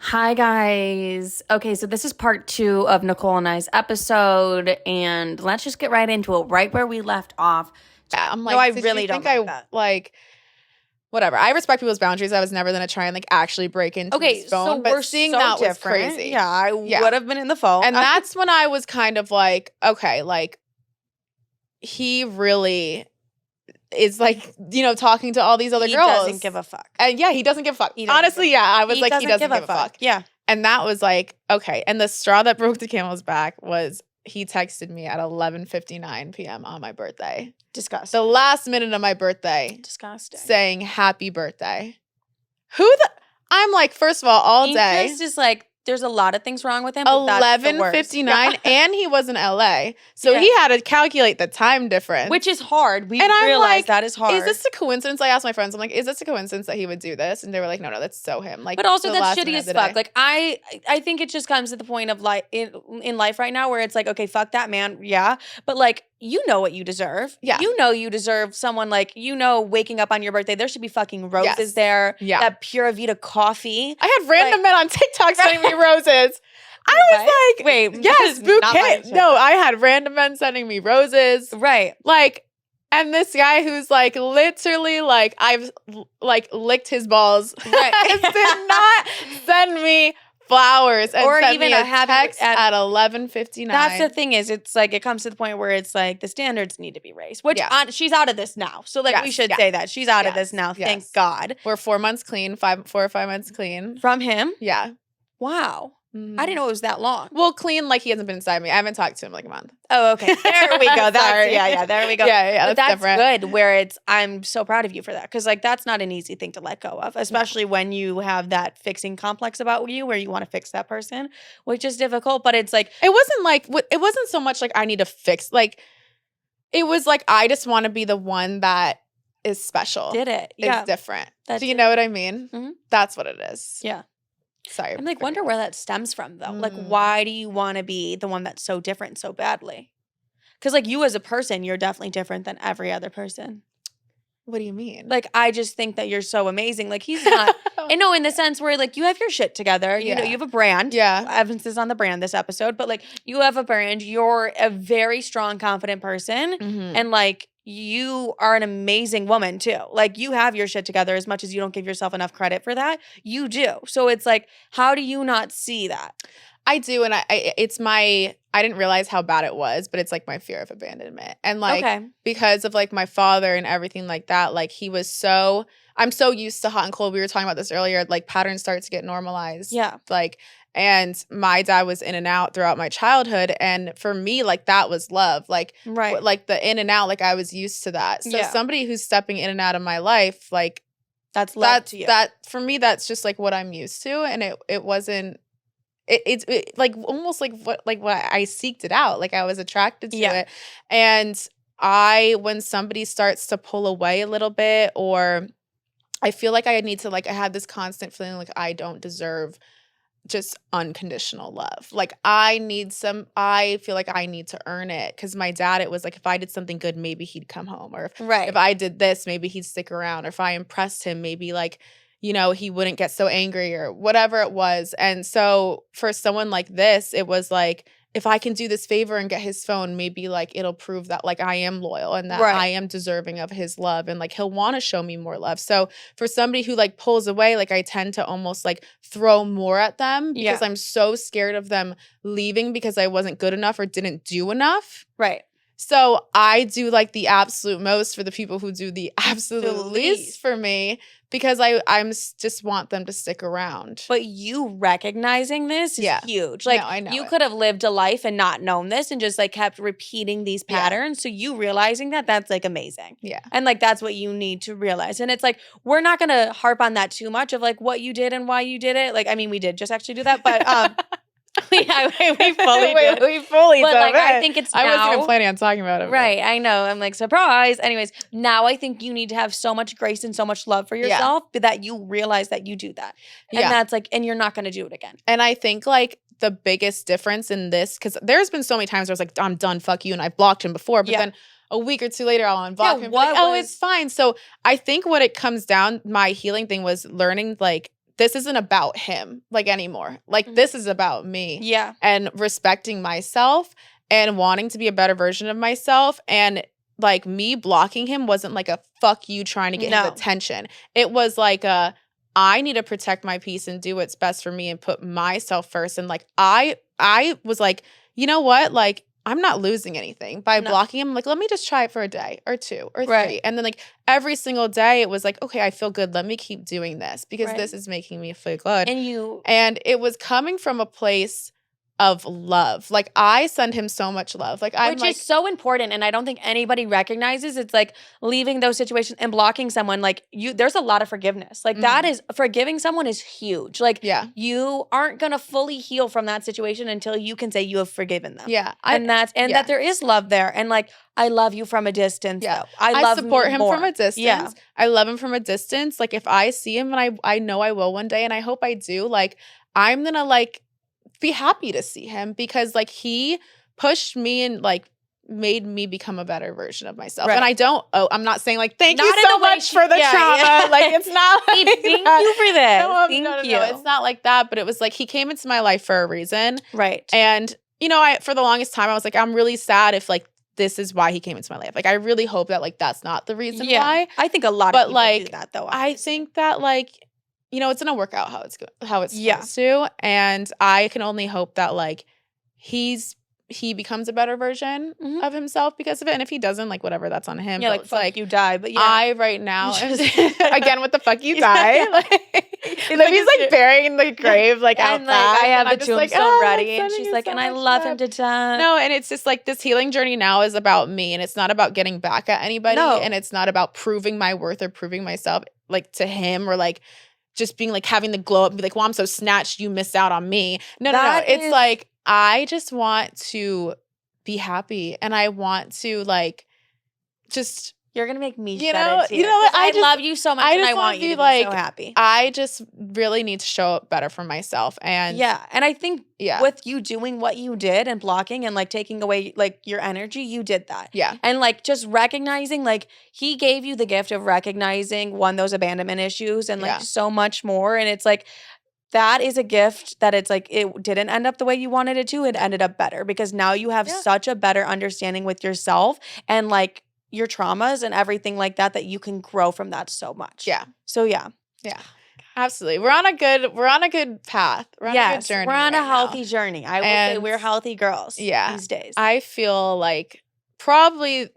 Hi, guys. Okay, so this is part 2 of Nicole and I's episode, and let's just get right into it, right where we left off. Yeah, I'm like, No, I did really you don't think like that. like, whatever. I respect people's boundaries. I was never gonna try and like actually break into Okay, his phone, so but we're seeing so that was different. crazy. Yeah, I would have been in the phone. And that's when I was kind of like, okay, like he really is like, talking to all these other he girls. doesn't give a fuck. And yeah, he doesn't give a fuck. He doesn't Honestly, give yeah, I was like, he doesn't give a fuck. Yeah. And that was like, okay. And the straw that broke the camel's back was he texted me at 11:59 p.m. on my birthday. Disgusting. The last minute of my birthday. Disgusting. Saying happy birthday. I'm like, first of all day. It's just like, there's a lot of things wrong with him, but that's the worst. 11:59 and he was in LA. So he had to calculate the time difference. Which is hard. We And I'm realize like, that is hard. Is this a coincidence? I asked my friends, I'm like, is this a coincidence that he would do this? And they were like, no, that's so him. Like, but also the that's last shitty minute as of the fuck. day. Like I think it just comes to the point of like in life right now where it's like, okay, fuck that man, yeah. But like, you know what you deserve. Yeah. You know you deserve someone like, waking up on your birthday. There should be fucking roses there. Yeah. That Pura Vida coffee. I had random men on TikTok sending me roses. I was like, wait, yes, that is not my bouquet. shit. No, I had random men sending me roses. Right. Like, and this guy who's like literally like I've like licked his balls. Right. Did not send me flowers and Or sent even me a a happy text at- at 11:59. That's the thing is, it's like it comes to the point where it's like the standards need to be raised. Which Yeah. she's out of this now, so like we Yes, should yeah. say that she's out of Yes, this now. yes. Thank God. We're 4 months clean, 4 or 5 months clean. From him. Yeah. Wow. Mhm. I didn't know it was that long. Well, clean like he hasn't been inside me. I haven't talked to him like a month. Oh, okay. There we go. That's Sorry. yeah. There we go. Yeah, But that's that's different. good. Where I'm so proud of you for that, because like that's not an easy thing to let go of, especially when you have that fixing complex about you, where you want to fix that person, which is difficult. But it's like It wasn't like it wasn't so much like I need to fix. Like it was like I just want to be the one that is special. did it? It's Yeah. different. That's Do you it. know what I mean? Mhm. That's what it is. Yeah. Sorry. I'm like, wonder where that stems from though. Like, Mm. why do you want to be the one that's so different so badly? Because like you as a person, you're definitely different than every other person. What do you mean? Like, I just think that you're so amazing. Like, he's not. And no, in the sense where like you have your shit together. You know, Yeah. you have a brand. Yeah. Emphasis on the brand this episode, but like you have a brand. You're a very strong, confident person, Mhm. and like you are an amazing woman too. Like you have your shit together as much as you don't give yourself enough credit for that. You do. So it's like, how do you not see that? I do, and I didn't realize how bad it was, but it's like my fear of abandonment, and like Okay. because of like my father and everything like that. Like he was so. I'm so used to hot and cold. We were talking about this earlier. Like patterns start to get normalized. Yeah. Like, and my dad was in and out throughout my childhood, and for me, like that was love. Like, Right. like the in and out. Like I was used to that. So Yeah. somebody who's stepping in and out of my life, like That's love to you. that for me, that's just like what I'm used to, and it wasn't. It's like almost like what I seeked it out. Like I was attracted to Yeah. it, and when somebody starts to pull away a little bit, or I feel like I need to like I had this constant feeling like I don't deserve just unconditional love. Like I feel like I need to earn it, because my dad, it was like if I did something good, maybe he'd come home, or Right. if I did this, maybe he'd stick around, or if I impressed him, maybe like he wouldn't get so angry or whatever it was. And so for someone like this, it was like, if I can do this favor and get his phone, maybe like it'll prove that like I am loyal and that Right. I am deserving of his love, and like he'll want to show me more love. So for somebody who like pulls away, like I tend to almost like throw more at them, because Yeah. I'm so scared of them leaving because I wasn't good enough or didn't do enough. Right. So I do like the absolute most for the people who do the absolute The least least. for me, because just want them to stick around. But you recognizing this is Yeah. huge. Like No, I know you it. could have lived a life and not known this and just like kept repeating these Yeah. patterns. So you realizing that's like amazing. Yeah. And like that's what you need to realize. And it's like we're not gonna harp on that too much of like what you did and why you did it. Like, I mean, we did just actually do that, but we fully did. We fully But dove like I in. think it's I wasn't now- even planning on talking about it. but- Right, I know. I'm like, surprise. Anyways, now I think you need to have so much grace and so much love for yourself that you realize that you do that. And Yeah. that's like, and you're not going to do it again. And I think like the biggest difference in this, because there's been so many times where I was like, I'm done, fuck you, and I've blocked him before, but Yeah. then a week or two later I'll unblock him. what Like, oh, was- it's fine. So I think what it comes down, my healing thing was learning like this isn't about him like anymore. Like this is about me. Yeah. And respecting myself and wanting to be a better version of myself. And like me blocking him wasn't like a fuck you trying to get his attention. It was like I need to protect my peace and do what's best for me and put myself first. And like I was like, you know what? Like I'm not losing anything by blocking him. Like, let me just try it for a day or 2 or 3. And then like every single day it was like, okay, I feel good. Let me keep doing this because this is making me feel good. And it was coming from a place of love. Like I send him so much love. Like Which is so important, and I don't think anybody recognizes. It's like leaving those situations and blocking someone. Like there's a lot of forgiveness. Like that is forgiving someone is huge. Like you aren't gonna fully heal from that situation until you can say you have forgiven them. Yeah, that there is love there, and like I love you from a distance. Yeah, I support him more. From a distance. Yeah. I love him from a distance. Like if I see him, and I know I will one day, and I hope I do. Like I'm gonna like be happy to see him because like he pushed me and like made me become a better version of myself. And I'm not saying like thank you so much for the trauma. Yeah. Like it's not like thank you for this. No, it's not like that. But it was like he came into my life for a reason. Right. And you know, for the longest time I was like, I'm really sad if like this is why he came into my life. Like I really hope that like that's not the reason why. I think a lot of people do that though. I think that like you know, it's gonna work out how it's supposed to, and I can only hope that like he becomes a better version of himself because of it. And if he doesn't, like whatever, that's on him. Yeah, like fuck like you die. But I right now again with the fuck you die. Like Livy's like burying in the grave like out back. I have the tombstone ready, and she's like, and I love him to death. No, and it's just like this healing journey now is about me, and it's not about getting back at anybody, and it's not about proving my worth or proving myself like to him or like. Just being like having the glow up and be like, well, I'm so snatched, you missed out on me. No. It's like, I just want to be happy and I want to like, just. You're going to make me shed a tear. I love you so much and I want you to be so happy. I just really need to show up better for myself. And and I think with you doing what you did and blocking and like taking away like your energy, you did that. Yeah. And like just recognizing like he gave you the gift of recognizing those abandonment issues and like so much more. And it's like, that is a gift that it's like it didn't end up the way you wanted it to. It ended up better because now you have such a better understanding with yourself and like your traumas and everything like that you can grow from that so much. Yeah. So yeah. Absolutely. We're on a good path. We're on a good journey. We're on a healthy journey. I will say we're healthy girls these days. I feel like probably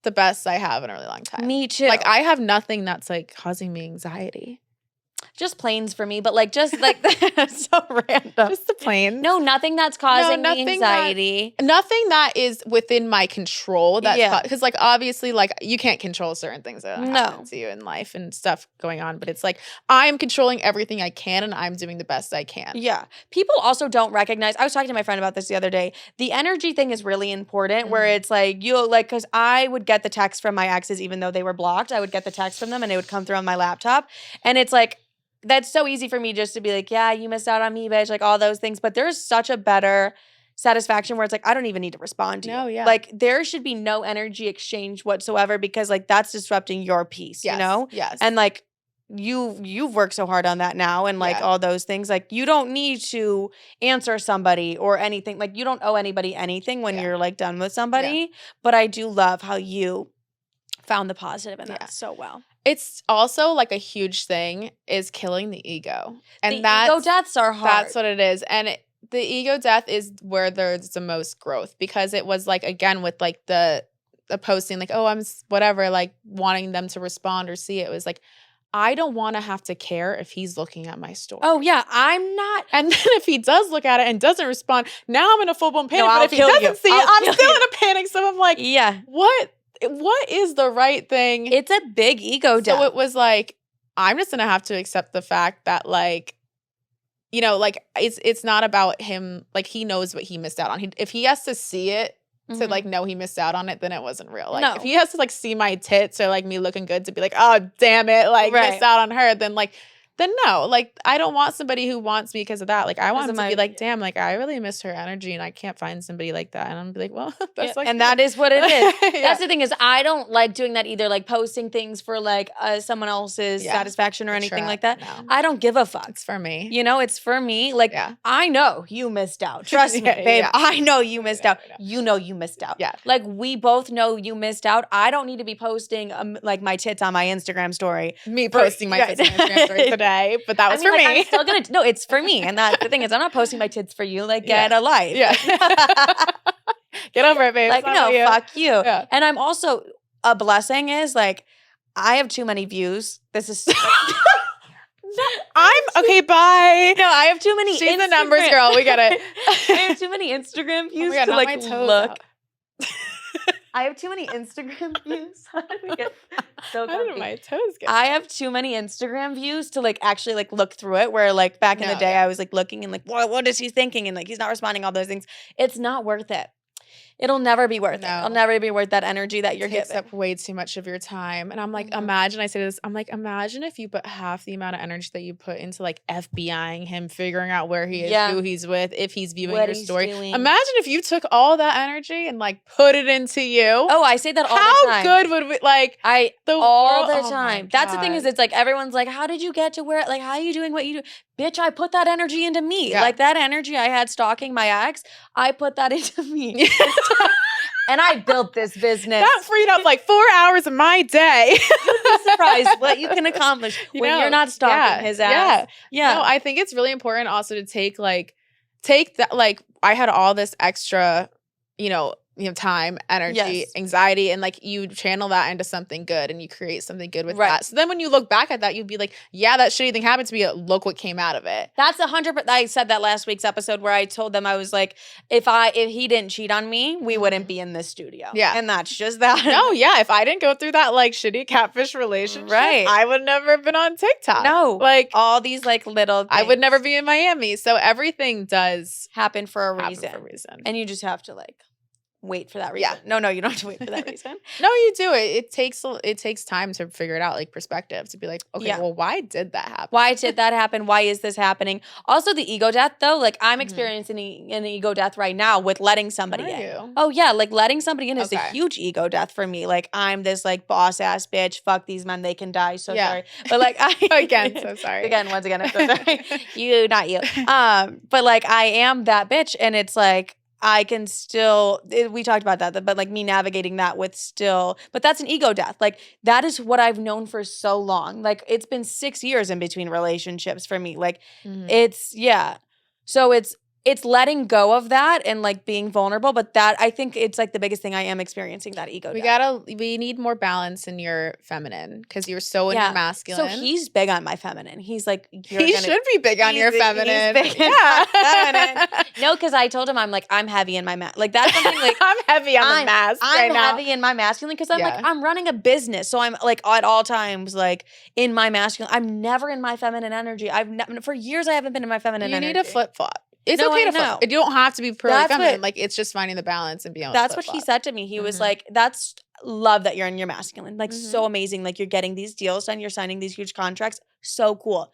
the best I have in a really long time. Me too. Like I have nothing that's like causing me anxiety. Just planes for me, but like just like so random. Just the planes. No, nothing that's causing me anxiety. Nothing that is within my control. Because like obviously like you can't control certain things that happen to you in life and stuff going on. But it's like I am controlling everything I can and I'm doing the best I can. Yeah. People also don't recognize. I was talking to my friend about this the other day. The energy thing is really important where it's like you like because I would get the text from my exes even though they were blocked. I would get the text from them and it would come through on my laptop. And it's like that's so easy for me just to be like, yeah, you missed out on me, bitch, like all those things. But there's such a better satisfaction where it's like, I don't even need to respond to you. Yeah. Like there should be no energy exchange whatsoever because like that's disrupting your peace, you know? Yes. And like you've worked so hard on that now and like all those things. Like you don't need to answer somebody or anything. Like you don't owe anybody anything when you're like done with somebody. Yeah. But I do love how you found the positive in that so well. It's also like a huge thing is killing the ego. And ego deaths are hard. That's what it is. And the ego death is where there's the most growth because it was like, again, with like the posting, like, oh, I'm whatever, like wanting them to respond or see it. It was like, I don't want to have to care if he's looking at my story. Oh, yeah. I'm not. And then if he does look at it and doesn't respond, now I'm in a full-blown panic. But if he doesn't see it, I'm still in a panic. So I'm like, what is the right thing? It's a big ego death. So it was like, I'm just going to have to accept the fact that like, you know, like it's not about him. Like he knows what he missed out on. If he has to see it to like know he missed out on it, then it wasn't real. Like if he has to like see my tits or like me looking good to be like, oh, damn it, like missed out on her, then like then no. Like, I don't want somebody who wants me because of that. Like, I want them to be like, damn, like, I really miss her energy and I can't find somebody like that. And I'm like, well, that's like, and that is what it is. Yeah. That's the thing is I don't like doing that either, like posting things for like someone else's satisfaction or anything like that. No. I don't give a fuck. It's for me. You know, it's for me. Like, I know you missed out. Trust me, babe. I know you missed out. You know you missed out. Yeah. Like, we both know you missed out. I don't need to be posting like my tits on my Instagram story. Me posting my tits on my Instagram story today, but that was for me. I'm still gonna, no, it's for me. And that's the thing is I'm not posting my tits for you. Like, get a life. Yeah. Get over it, babe. Like, no, fuck you. Yeah. And I'm also, a blessing is like, I have too many views. This is I'm okay, bye. No, I have too many. She's the numbers girl. We get it. I have too many Instagram views God, to like look. Out. I have too many Instagram views. How did we get so How did comfy? my toes get? I have too many Instagram views to like actually like look through it. Where like back in the day, I was like looking and like, what is he thinking? And like he's not responding. All those things. It's not worth it. It'll never be worth it. It'll never be worth that energy that you're giving. It takes up way too much of your time. And I'm like, imagine, I say this, I'm like, imagine if you put half the amount of energy that you put into like FBIing him, figuring out where he is, who he's with, if he's viewing your story. Doing. Imagine if you took all that energy and like put it into you. Oh, I say that all the time. How good would we, like, all the time. That's the thing is, it's like, everyone's like, how did you get to where, like, how are you doing what you do? Bitch, I put that energy into me. Yeah. Like that energy I had stalking my ex, I put that into me. And I built this business. That freed up like 4 hours of my day. You'd be surprised what you can accomplish when you're not stalking his ass. Yeah. No, I think it's really important also to take that, like, I had all this extra, time, energy, anxiety, and like you channel that into something good and you create something good with that. So then when you look back at that, you'd be like, yeah, that shitty thing happened to me. Look what came out of it. That's 100%. I said that last week's episode where I told them, I was like, if he didn't cheat on me, we wouldn't be in this studio. Yeah. And that's just that. No, yeah. If I didn't go through that like shitty catfish relationship, I would never have been on TikTok. No. Like all these like little things. I would never be in Miami. So everything does happen for a reason. And you just have to like wait for that reason. No, you don't have to wait for that reason. No, you do it. It takes time to figure it out, like perspective, to be like, okay, well, why did that happen? Why did that happen? Why is this happening? Also, the ego death, though, like I'm experiencing an ego death right now with letting somebody in. Oh, yeah, like letting somebody in is a huge ego death for me. Like I'm this like boss ass bitch. Fuck these men, they can die. So sorry, but like so sorry. Once again, I'm so sorry. You, not you. But like I am that bitch, and it's like. I can still, we talked about that, but like me navigating that with still, but that's an ego death. Like that is what I've known for so long. Like it's been 6 years in between relationships for me. Like So it's letting go of that and like being vulnerable. But that, I think it's like the biggest thing I am experiencing, that ego death. We need more balance in your feminine because you're so in your masculine. So he's big on my feminine. He's like, he should be big on your feminine. He's big on feminine. No, because I told him I'm heavy in my like that's something like I'm heavy on the mask. I'm heavy in my masculine because I'm like I'm running a business, so I'm like at all times like in my masculine. I'm never in my feminine energy. For years I haven't been in my feminine energy. You need a flip flop. It's okay to flip. You don't have to be purely feminine. Like it's just finding the balance and being able to That's what he said to me. He was like, that's love that you're in your masculine. Like so amazing. Like you're getting these deals done. You're signing these huge contracts. So cool.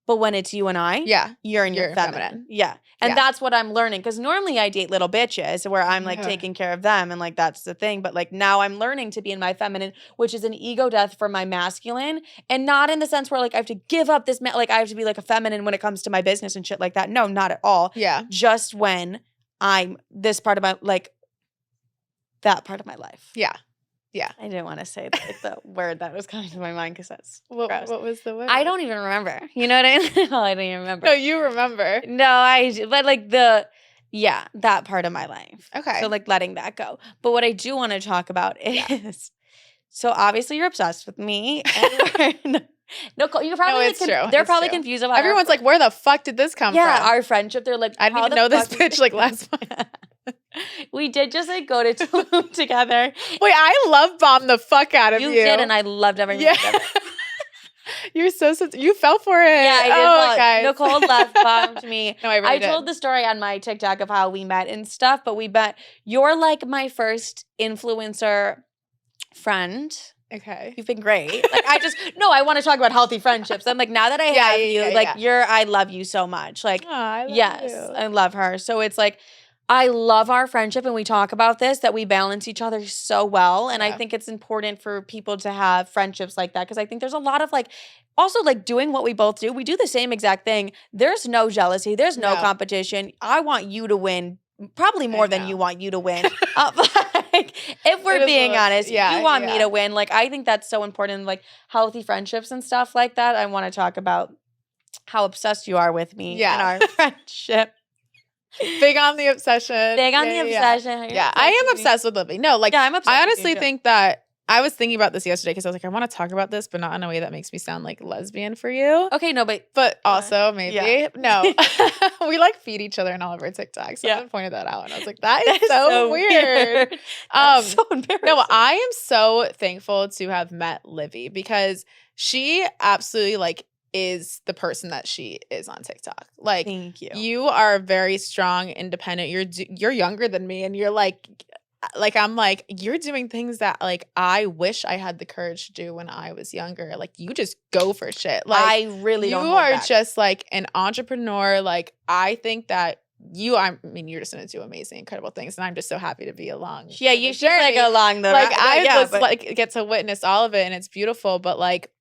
But when it's you and I, you're in your feminine. Yeah. And that's what I'm learning. Because normally I date little bitches where I'm like taking care of them. And like that's the thing. But like now I'm learning to be in my feminine, which is an ego death for my masculine. And not in the sense where like I have to give up this, like I have to be like a feminine when it comes to my business and shit like that. No, not at all. Yeah. Just when I'm this part of my, like that part of my life. Yeah. Yeah. I didn't want to say like the word that was coming to my mind because that's gross. What was the word? I don't even remember. You know what I mean? I don't even remember. No, you remember. No, but like that part of my life. Okay. So like letting that go. But what I do want to talk about is, so obviously you're obsessed with me. And Nicole, you're probably they're probably confused about everyone's like, where the fuck did this come from? Yeah, our friendship. They're like, I didn't even know this bitch like last month. We did just like go to Tulum together. Wait, I love bombed the fuck out of you. You did, and I loved everything together. You're so you fell for it. Yeah, I did. Nicole love bombed me. No, I really did. Told the story on my TikTok of how we met and stuff, but we met. You're like my first influencer friend. Okay. You've been great. Like, I want to talk about healthy friendships. I'm like, now that I have you, I love you so much. Like, I love yes, you. I love her. So it's like, I love our friendship, and we talk about this, that we balance each other so well. And I think it's important for people to have friendships like that, because I think there's a lot of like, also like doing what we both do. We do the same exact thing. There's no jealousy. There's no competition. I want you to win. Probably more than you want you to win. Like, if we're being honest, you want me to win. Like, I think that's so important. Like, healthy friendships and stuff like that. I want to talk about how obsessed you are with me in our friendship. Big on the obsession. Big on the obsession. Yeah, I am obsessed with Livy. No, like, I'm obsessed. I honestly think that I was thinking about this yesterday because I was like, I want to talk about this, but not in a way that makes me sound like lesbian for you. Okay, no, but also maybe no. We like feed each other in all of our TikToks. Someone pointed that out, and I was like, that is so weird. That's so embarrassing. No, I am so thankful to have met Livy because she absolutely like is the person that she is on TikTok. Like, thank you. You are very strong, independent. You're younger than me, and you're like I'm like, you're doing things that like I wish I had the courage to do when I was younger. Like, you just go for shit. Like, I really don't. You are just like an entrepreneur. Like, I think that you're just gonna do amazing, incredible things, and I'm just so happy to be along. Yeah, you should like along the like I get to witness all of it, and it's beautiful. But like,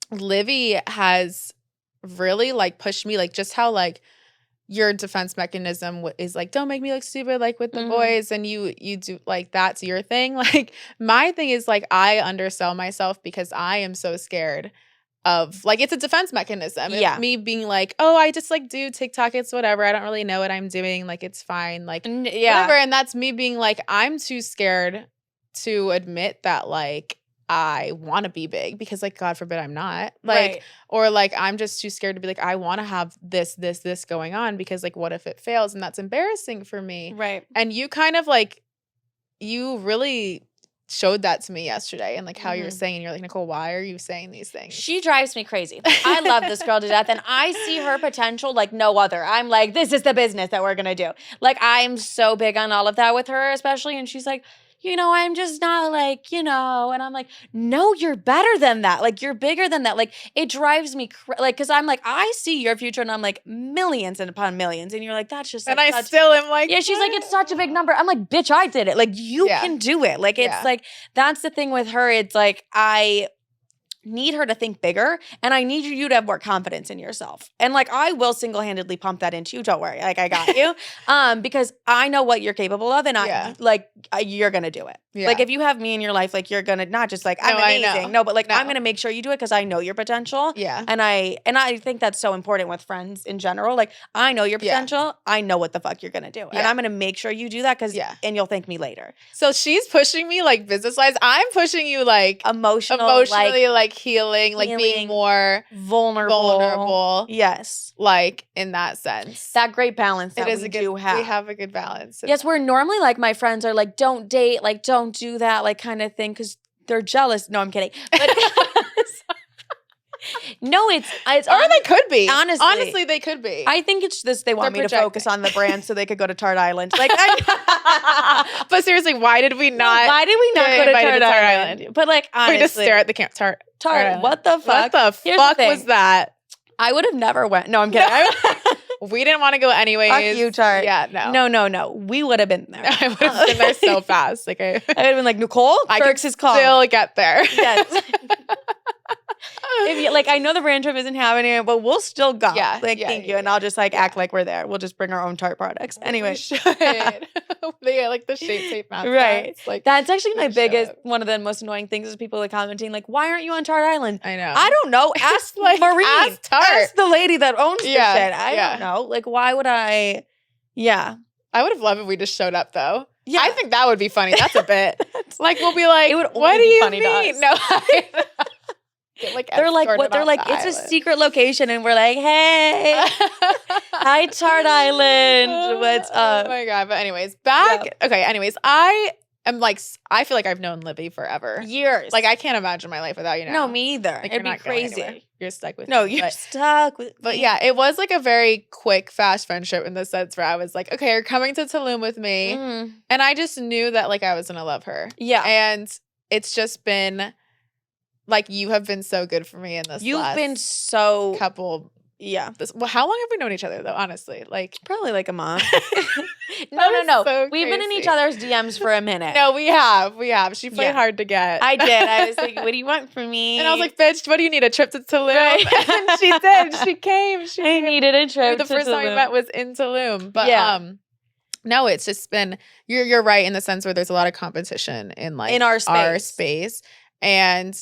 Livy has really like pushed me, like just how like your defense mechanism is like, don't make me look stupid, like with the boys, and you do like, that's your thing. Like, my thing is like, I undersell myself because I am so scared of like, it's a defense mechanism. It's me being like, oh, I just like do TikTok, it's whatever, I don't really know what I'm doing, like it's fine, like whatever. And that's me being like, I'm too scared to admit that like I want to be big because like, God forbid I'm not, like, or like, I'm just too scared to be like, I want to have this going on because like, what if it fails? And that's embarrassing for me. Right. And you kind of like, you really showed that to me yesterday, and like how you're saying, and you're like, Nicole, why are you saying these things? She drives me crazy. I love this girl to death, and I see her potential like no other. I'm like, this is the business that we're going to do. Like, I'm so big on all of that with her, especially. And she's like, I'm just not like, and I'm like, no, you're better than that. Like, you're bigger than that. Like, it drives me like, because I'm like, I see your future, and I'm like, millions and upon millions. And you're like, that's just like, and I still am like, yeah, she's like, it's such a big number. I'm like, bitch, I did it. Like, you can do it. Like, it's like, that's the thing with her. It's like, I need her to think bigger, and I need you to have more confidence in yourself. And like, I will single-handedly pump that into you. Don't worry. Like, I got you. Because I know what you're capable of, and you're going to do it. Yeah. Like, if you have me in your life, like, you're going to not just like, I'm amazing. No, but like, I'm going to make sure you do it because I know your potential. Yeah. And I think that's so important with friends in general. Like, I know your potential. I know what the fuck you're going to do. And I'm going to make sure you do that because, and you'll thank me later. So she's pushing me like business-wise. I'm pushing you like emotionally, like healing, like being more vulnerable. Yes. Like, in that sense. That great balance that we do have. We have a good balance. Yes, we're normally like, my friends are like, don't date, like, don't do that, like, kind of thing, because they're jealous. No, I'm kidding. But no, it's or they could be. Honestly, they could be. I think it's this. They want me to focus on the brand so they could go to Tart Island. Like, but seriously, why did we not? Why did we not go to Tart Island? But like, honestly, we just stare at the camp. Tart. What the fuck? What the fuck was that? I would have never went. No, I'm kidding. We didn't want to go anyways. Fuck you, Tart. Yeah, no. We would have been there. I would have been there so fast. Like, I would have been like, Nicole, Kirk's is called. Still get there. Yes. I know the brand trip isn't happening, but we'll still go. Yeah. Thank you. And I'll just act like we're there. We'll just bring our own Tart products. Anyway. They like the shape mascots. Right. Like, that's actually my biggest, one of the most annoying things is people like commenting, like, why aren't you on Tart Island? I know. I don't know. Ask Maureen. Ask Tart. Ask the lady that owns the shit. I don't know. Like, why would I? Yeah. I would have loved if we just showed up though. Yeah. I think that would be funny. That's a bit. Like, we'll be like, what do you mean? No. They're like, what? They're like, it's a secret location, and we're like, hey, hi, Tart Island. What's up? Oh my God. But anyways, okay. Anyways, I am like, I feel like I've known Livy forever. Years. Like, I can't imagine my life without you now. No, me either. Like, it'd be crazy. You're stuck with me. You're stuck with me. But yeah, it was like a very quick, fast friendship in the sense where I was like, okay, you're coming to Tulum with me. Mm-hmm. And I just knew that like I was going to love her. Yeah. And it's just been like you have been so good for me in this. You've been so couple. Yeah. Well, how long have we known each other though? Honestly, like probably like a month. No. So We've been in each other's DMs for a minute. No, we have. She played hard to get. I did. I was like, "What do you want from me?" And I was like, "Bitch, what do you need? A trip to Tulum?" Right. And she did. She came. I needed a trip. The first time we met was in Tulum. But no, it's just been. You're right in the sense where there's a lot of competition in like in our space. And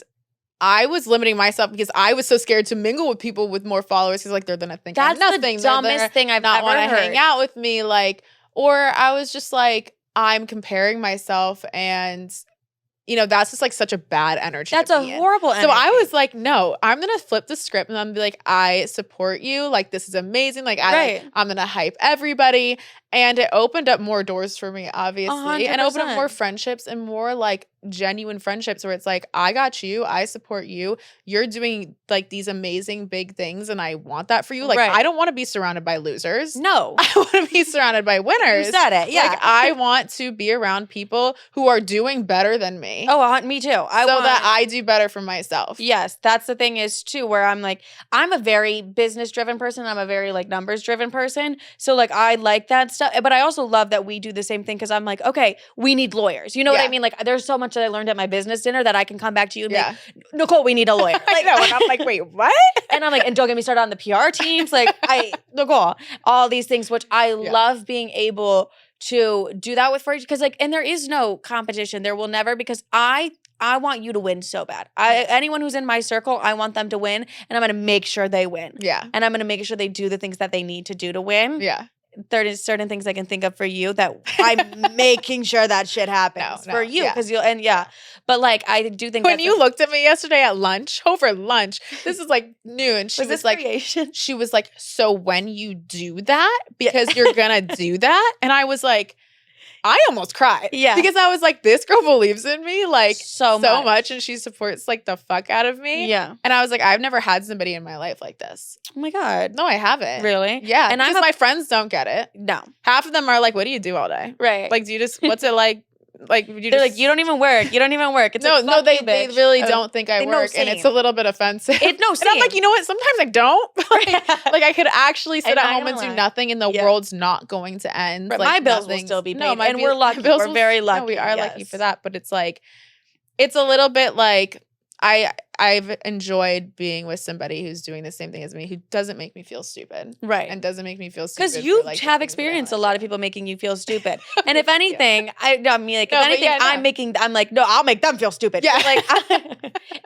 I was limiting myself because I was so scared to mingle with people with more followers because like they're gonna think I'm nothing. That's the dumbest thing I've not ever want to heard. hang out with me, like, or I was just like, I'm comparing myself, and you know that's just like such a bad energy. That's a horrible energy. So I was like, no, I'm gonna flip the script and I'm gonna be like, I support you. Like this is amazing. Like I'm gonna hype everybody. And it opened up more doors for me, obviously. 100%. And opened up more friendships and more like genuine friendships where it's like, I got you. I support you. You're doing like these amazing big things and I want that for you. Like I don't want to be surrounded by losers. No. I want to be surrounded by winners. You said it. Yeah. Like I want to be around people who are doing better than me. Oh, me too. I want that I do better for myself. Yes. That's the thing is too, where I'm like, I'm a very business driven person. I'm a very like numbers driven person. So like I like that stuff. But I also love that we do the same thing because I'm like, okay, we need lawyers. You know what I mean? Like there's so much that I learned at my business dinner that I can come back to you and be like, Nicole, we need a lawyer. Like, no, and I'm like, wait, what? And I'm like, and don't get me started on the PR teams. Like Nicole, all these things, which I love being able to do that with friends because like, and there is no competition. There will never, because I want you to win so bad. Anyone who's in my circle, I want them to win, and I'm going to make sure they win. Yeah. And I'm going to make sure they do the things that they need to do to win. Yeah. There's certain things I can think of for you that I'm making sure that shit happens for you because but like I do think when you looked at me yesterday at lunch, over lunch, this is like noon. She was like, creation? She was like, so when you do that, because you're gonna do that, and I was like, I almost cried. Yeah. Because I was like, this girl believes in me like so much. And she supports like the fuck out of me. Yeah. And I was like, I've never had somebody in my life like this. Oh my God. No, I haven't. Really? Yeah. And my friends don't get it. No. Half of them are like, what do you do all day? Right. Like, do you just, what's it like? Like they're like, you don't even work. You don't even work. It's no, they really don't think I work, and it's a little bit offensive. And I'm like, you know what? Sometimes I don't. like I could actually sit at home and do nothing, and the world's not going to end. Right. Like, my bills will still be paid, and we're lucky. We're very lucky. No, we are lucky for that. But it's like, it's a little bit like I've enjoyed being with somebody who's doing the same thing as me, who doesn't make me feel stupid. Right. And doesn't make me feel stupid. Because you have experienced a lot of people making you feel stupid. And if anything, I'm like, no, I'll make them feel stupid. Yeah. Like,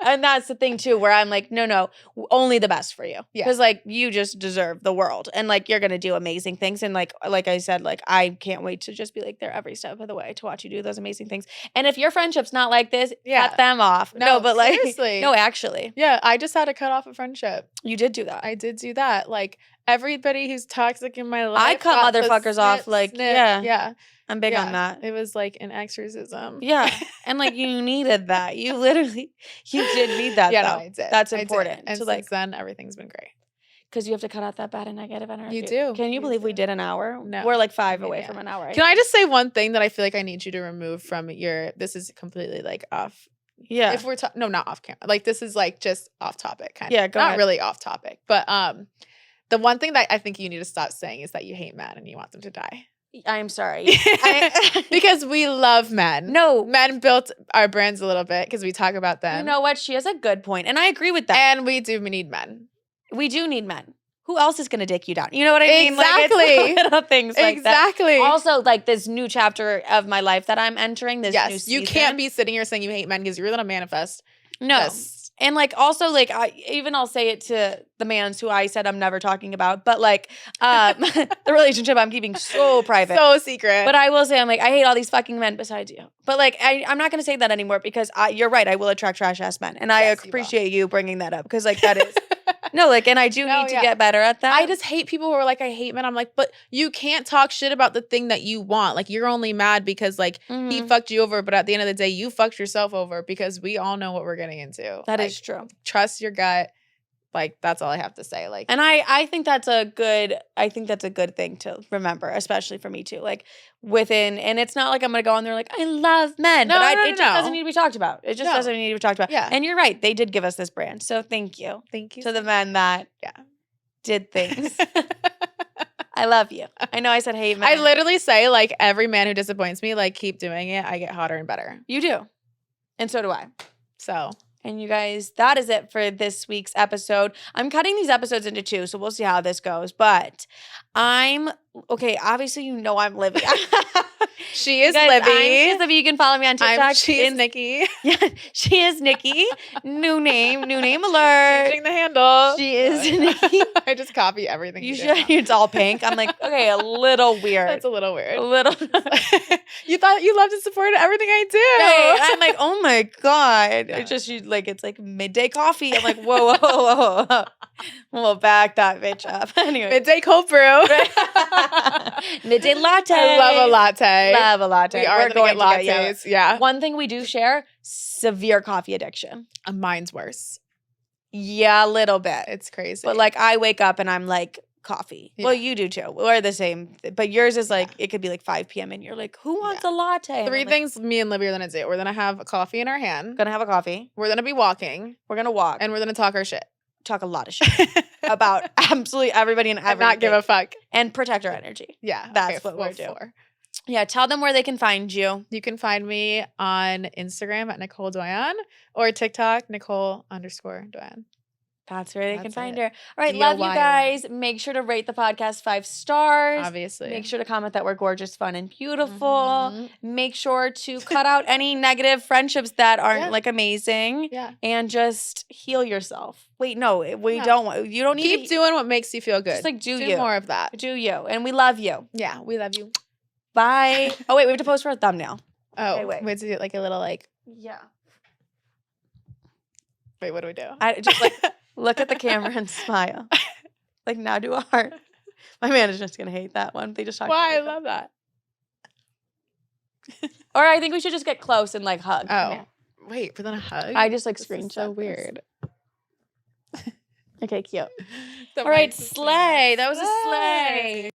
and that's the thing too, where I'm like, no, only the best for you. Yeah. Because like you just deserve the world. And like you're gonna do amazing things. And like I said, like I can't wait to just be like there every step of the way to watch you do those amazing things. And if your friendship's not like this, cut them off. No, but like seriously. No, actually. Yeah, I just had to cut off a friendship. You did do that. I did do that. Like everybody who's toxic in my life. I cut motherfuckers off. Like, yeah. I'm big on that. It was like an exorcism. Yeah. And like you needed that. You did need that. Yeah, though. No, I did. That's important. And so since then, everything's been great. Because you have to cut out that bad and negative energy. You do. Can you believe we did an hour? No. We're like 5 away from an hour. Can I just say one thing that I feel like I need you to remove from this is completely like off. Yeah. If we're no, not off camera. Like this is like just off topic kind of. Yeah, go ahead. Not really off topic. But the one thing that I think you need to stop saying is that you hate men and you want them to die. I'm sorry. Because we love men. No. Men built our brands a little bit because we talk about them. You know what? She has a good point, and I agree with that. And we need men. We do need men. Who else is going to dick you down? You know what I mean? Exactly. Like, it's little things like that. Exactly. Also, like this new chapter of my life that I'm entering, this new season. You can't be sitting here saying you hate men because you're going to manifest. No. Yes. And like also like I'll say it to the mans who I said I'm never talking about, but like the relationship I'm keeping so private. So secret. But I will say I'm like, I hate all these fucking men besides you. But like I'm not going to say that anymore because you're right. I will attract trash ass men. And I appreciate you bringing that up because like that is no, like, and I do need to get better at that. I just hate people who are like, I hate men. I'm like, but you can't talk shit about the thing that you want. Like, you're only mad because, like, he fucked you over. But at the end of the day, you fucked yourself over because we all know what we're getting into. That is true. Trust your gut. Like, that's all I have to say. Like, And I think that's a good thing to remember, especially for me too. Like and it's not like I'm gonna go on there like, I love men. No, but no, it just doesn't need to be talked about. It just No. doesn't need to be talked about. Yeah. And you're right, they did give us this brand. So thank you. Thank you. To the men that did things. I love you. I know I said hate men. I literally say, like, every man who disappoints me, like, keep doing it. I get hotter and better. You do. And so do I. So. And you guys, that is it for this week's episode. I'm cutting these episodes into 2, so we'll see how this goes. But obviously you know I'm Livy. She is Guys, Livy. I'm Livy. You can follow me on TikTok. She is Nikki. Yeah, she is Nikki. New name alert. Changing the handle. She is Nikki. I just copy everything. You should. It's all pink. I'm like, okay, a little weird. That's a little weird. A little. You thought you loved and supported everything I do. Right. I'm like, oh my God. Yeah. It's just it's like midday coffee. I'm like, whoa. We'll back that bitch up. Anyway. Midday cold brew. Midday latte. I love a latte. Love a latte. We are going to get lattes. Yeah. One thing we do share, severe coffee addiction. Mine's worse. Yeah, a little bit. It's crazy. But like I wake up and I'm like, coffee. Yeah. Well, you do too. We're the same. But yours is like, it could be like 5 p.m. and you're like, who wants a latte? And 3 I'm like, things me and Livy are going to do. We're going to have a coffee in our hand. gonna have a coffee. We're going to be walking. We're gonna walk. And we're going to talk our shit. Talk a lot of shit about absolutely everybody and everything. Not give a fuck. And protect our energy. Yeah. That's what we're doing. Yeah, tell them where they can find you. You can find me on Instagram at Nicole Doyon or TikTok, Nicole_Doyon. That's where they can That's find it. her. All right, love you guys. Make sure to rate the podcast 5 stars. Obviously. Make sure to comment that we're gorgeous, fun, and beautiful. Mhm. Make sure to cut out any negative friendships that aren't like amazing. Yeah. And just heal yourself. Wait, no, we don't. You don't need Keep doing what makes you feel good. Just like do you. you. More of that. Do you. And we love you. Yeah, we love you. Bye. Oh, wait, we have to post for a thumbnail. Oh, Okay, wait. We have to do like a little like. Yeah. Wait, what do we do? I just like look at the camera and smile. Like now do a heart. My manager's gonna hate that one. They just talked. Why? I love that. Or I think we should just get close and like hug. Oh, wait, but then a hug? I just like This is screenshot. so this. weird. Okay, cute. The All right, mic's just slay. saying That was a slay.